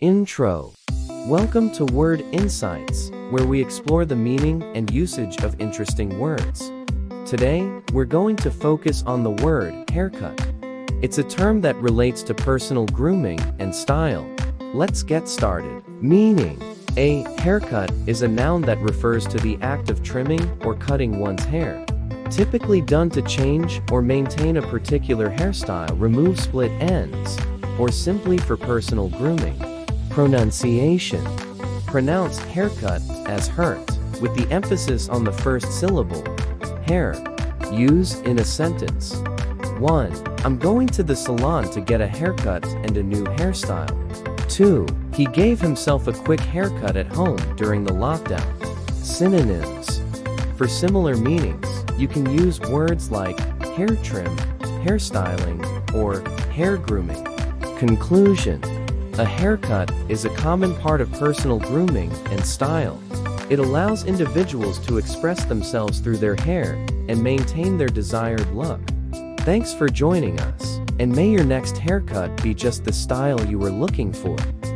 Intro. Welcome to Word Insights, where we explore the meaning and usage of interesting words. Today, we're going to focus on the word haircut. It's a term that relates to personal grooming and style. Let's get started. Meaning. A haircut is a noun that refers to the act of trimming or cutting one's hair. Typically done to change or maintain a particular hairstyle, remove split ends, or simply for personal grooming. Pronunciation. Pronounce haircut as ́hɛə́kʌt, with the emphasis on the first syllable, hair. Use in a sentence. 1. I'm going to the salon to get a haircut and a new hairstyle. 2. He gave himself a quick haircut at home during the lockdown. Synonyms. For similar meanings, you can use words like hair trim, hairstyling, or hair grooming. Conclusion. A haircut is a common part of personal grooming and style. It allows individuals to express themselves through their hair and maintain their desired look. Thanks for joining us, and may your next haircut be just the style you were looking for.